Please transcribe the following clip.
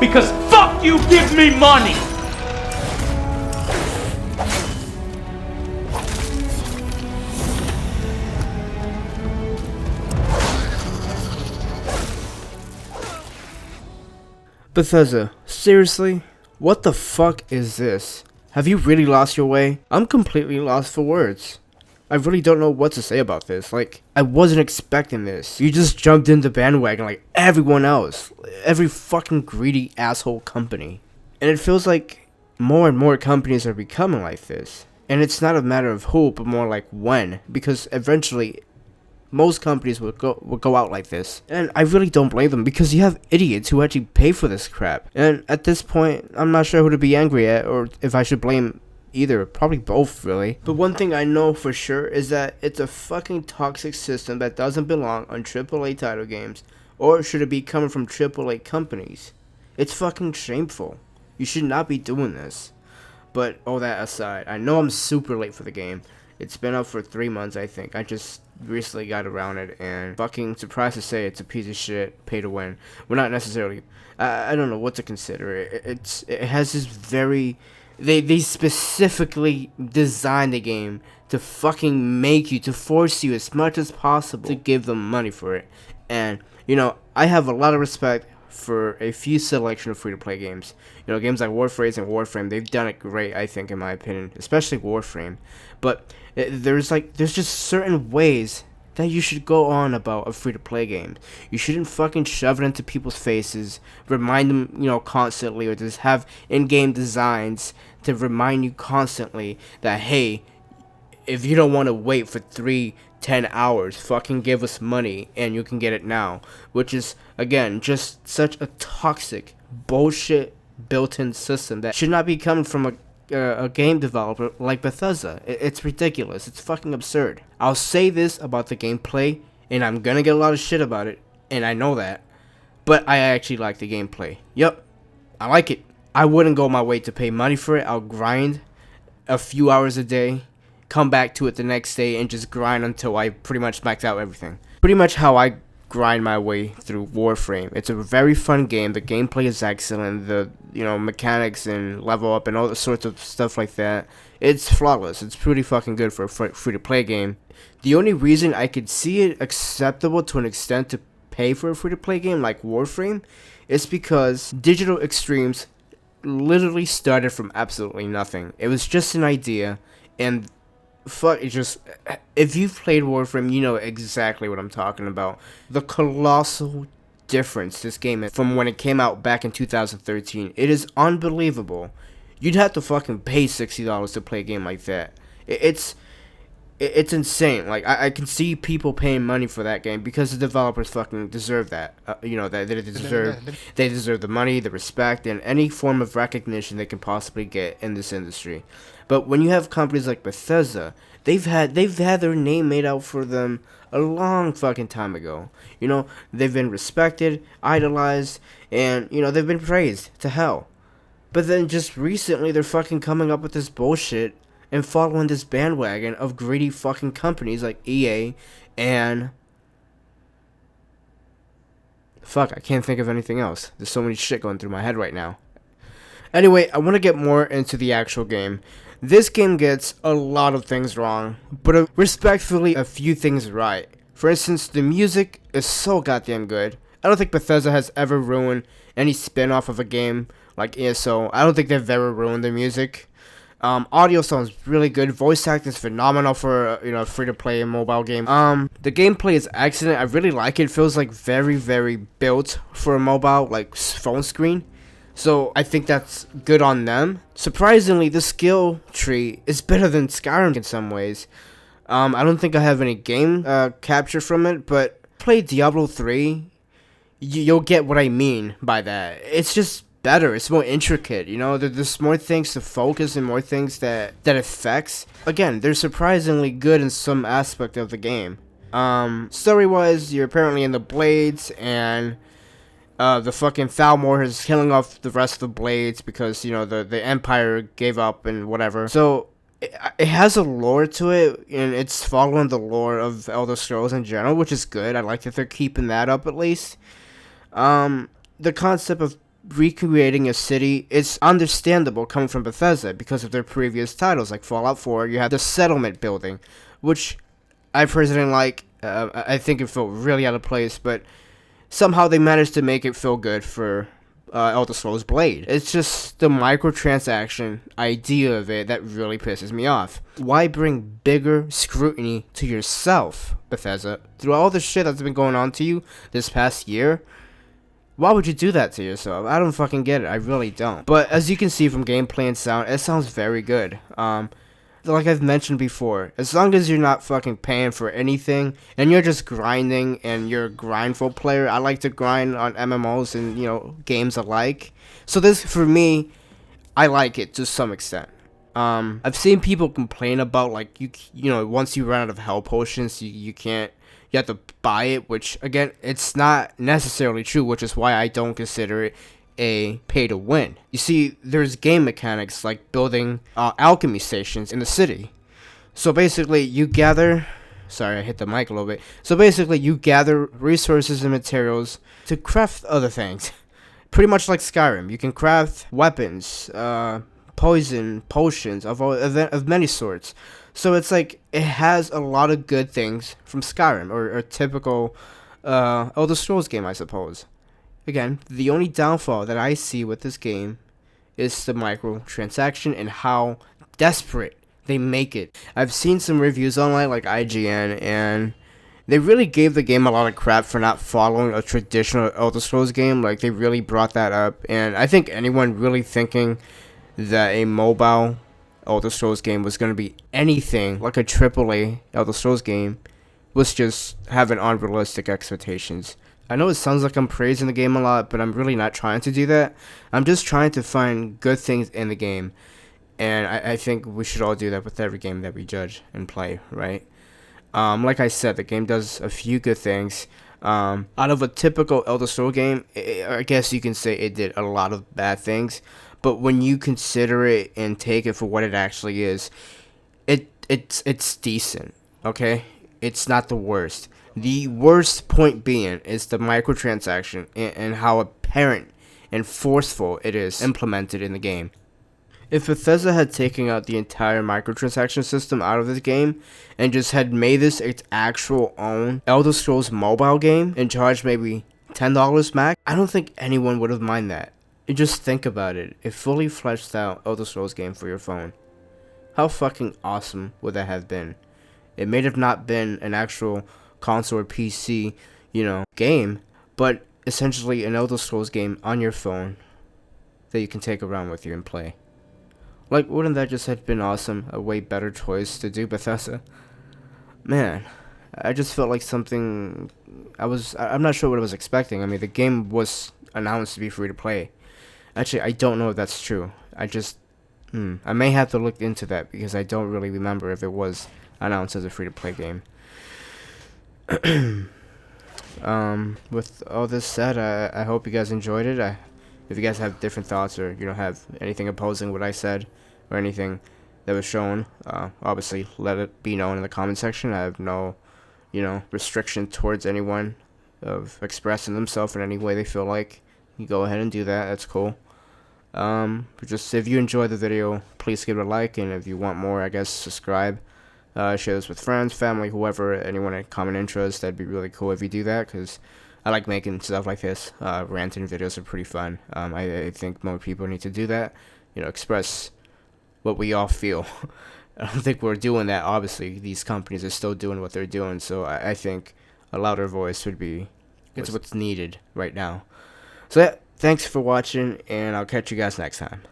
Because fuck you, give me money! Bethesda, seriously? What the fuck is this? Have you really lost your way? I'm completely lost for words. I really don't know what to say about this. Like, I wasn't expecting this. You just jumped in the bandwagon like everyone else. Every fucking greedy asshole company. And it feels like more and more companies are becoming like this. And it's not a matter of who, but more like when. Because eventually, most companies will go out like this. And I really don't blame them, because you have idiots who actually pay for this crap. And at this point, I'm not sure who to be angry at, or if I should blame either. Probably both, really. But one thing I know for sure is that it's a fucking toxic system that doesn't belong on AAA title games, or should it be coming from AAA companies. It's fucking shameful. You should not be doing this. But all that aside, I know I'm super late for the game. It's been out for 3 months, I think. I just recently got around it, and fucking surprised to say it's a piece of shit, pay to win. Well, not necessarily. I don't know what to consider. It has this very... They specifically designed the game to fucking make you, to force you as much as possible to give them money for it. And, you know, I have a lot of respect for a few selection of free-to-play games. You know, games like Warface and Warframe, they've done it great, I think, in my opinion. Especially Warframe. But there's just certain ways that you should go on about a free-to-play game. You shouldn't fucking shove it into people's faces, remind them, you know, constantly, or just have in-game designs to remind you constantly that, hey, if you don't want to wait for 10 hours, fucking give us money and you can get it now. Which is, again, just such a toxic, bullshit built-in system that should not be coming from a game developer like Bethesda. It's ridiculous. It's fucking absurd. I'll say this about the gameplay, and I'm gonna get a lot of shit about it, and I know that, but I actually like the gameplay. Yep, I like it. I wouldn't go my way to pay money for it. I'll grind a few hours a day, come back to it the next day, and just grind until I pretty much maxed out everything. Pretty much how I grind my way through Warframe. It's a very fun game. The gameplay is excellent. The, you know, mechanics and level up and all the sorts of stuff like that, it's flawless. It's pretty fucking good for a free-to-play game. The only reason I could see it acceptable to an extent to pay for a free-to-play game like Warframe is because Digital Extremes literally started from absolutely nothing. It was just an idea, and fuck, it's just, if you've played Warframe, you know exactly what I'm talking about. The colossal difference this game is from when it came out back in 2013. It is unbelievable. You'd have to fucking pay $60 to play a game like that. It's insane. Like, I can see people paying money for that game because the developers fucking deserve that. You know, that they deserve the money, the respect, and any form of recognition they can possibly get in this industry. But when you have companies like Bethesda, they've had their name made out for them a long fucking time ago. You know, they've been respected, idolized, and, you know, they've been praised to hell. But then just recently, they're fucking coming up with this bullshit and following this bandwagon of greedy fucking companies like EA and... Fuck, I can't think of anything else. There's so many shit going through my head right now. Anyway, I want to get more into the actual game. This game gets a lot of things wrong, but respectfully, a few things right. For instance, the music is so goddamn good. I don't think Bethesda has ever ruined any spin-off of a game like ESO. I don't think they've ever ruined the music. Audio sounds really good. Voice acting is phenomenal for, you know, free-to-play and mobile game. The gameplay is excellent. I really like it. It feels like very, very built for a mobile, like, phone screen. So I think that's good on them. Surprisingly, the skill tree is better than Skyrim in some ways. I don't think I have any game capture from it, but play Diablo 3, you'll get what I mean by that. It's just better. It's more intricate, you know. There's more things to focus and more things that affects. Again, they're surprisingly good in some aspect of the game. Story-wise, you're apparently in the Blades, and the fucking Thalmor is killing off the rest of the Blades because, you know, the Empire gave up and whatever. So it has a lore to it, and it's following the lore of Elder Scrolls in general, which is good. I like that they're keeping that up at least. The concept of recreating a city is understandable coming from Bethesda because of their previous titles. Like Fallout 4, you have the settlement building, which I personally like. I think it felt really out of place, but somehow they managed to make it feel good for Elder Scrolls Blade. It's just the microtransaction idea of it that really pisses me off. Why bring bigger scrutiny to yourself, Bethesda? Through all the shit that's been going on to you this past year, why would you do that to yourself? I don't fucking get it. I really don't. But as you can see from gameplay and sound, it sounds very good. Like I've mentioned before, as long as you're not fucking paying for anything and you're just grinding and you're a grindful player, I like to grind on MMOs and, you know, games alike. So this, for me, I like it to some extent. I've seen people complain about, like, you know, once you run out of health potions, you can't, you have to buy it, which, again, it's not necessarily true, which is why I don't consider it a pay to win. You see, there's game mechanics like building alchemy stations in the city. So basically, you gather, sorry, I hit the mic a little bit. So basically, you gather resources and materials to craft other things. Pretty much like Skyrim, you can craft weapons, poison, potions of many sorts. So it's like, it has a lot of good things from Skyrim, or a typical Elder Scrolls game, I suppose. Again, the only downfall that I see with this game is the microtransaction and how desperate they make it. I've seen some reviews online like IGN, and they really gave the game a lot of crap for not following a traditional Elder Scrolls game. Like, they really brought that up, and I think anyone really thinking that a mobile Elder Scrolls game was going to be anything like a AAA Elder Scrolls game was just having unrealistic expectations. I know it sounds like I'm praising the game a lot, but I'm really not trying to do that. I'm just trying to find good things in the game, and I think we should all do that with every game that we judge and play, right? Like I said, the game does a few good things. Out of a typical Elder Scrolls game, I guess you can say it did a lot of bad things, but when you consider it and take it for what it actually is, it's decent, okay? It's not the worst. The worst point being is the microtransaction and how apparent and forceful it is implemented in the game. If Bethesda had taken out the entire microtransaction system out of this game and just had made this its actual own Elder Scrolls mobile game and charged maybe $10 max, I don't think anyone would have minded that. And just think about it, a fully fleshed out Elder Scrolls game for your phone. How fucking awesome would that have been? It may have not been an actual console or PC, you know, game, but essentially an Elder Scrolls game on your phone that you can take around with you and play. Like, wouldn't that just have been awesome? A way better choice to do, Bethesda. Man, I just felt like something I'm not sure what I was expecting. I mean, the game was announced to be free to play. Actually, I don't know if that's true. I may have to look into that because I don't really remember if it was announced as a free to play game. With all this said, I hope you guys enjoyed it. If you guys have different thoughts or, you know, have anything opposing what I said or anything that was shown, obviously let it be known in the comment section. I have no, you know, restriction towards anyone of expressing themselves in any way they feel like. You go ahead and do that. That's cool. But just if you enjoyed the video, please give it a like, and if you want more, I guess subscribe. Share this with friends, family, whoever, anyone in common interest. That'd be really cool if you do that, because I like making stuff like this. Ranting videos are pretty fun. I think more people need to do that. You know, express what we all feel. I don't think we're doing that. Obviously, these companies are still doing what they're doing, so I think a louder voice would be what's needed right now. So yeah, thanks for watching, and I'll catch you guys next time.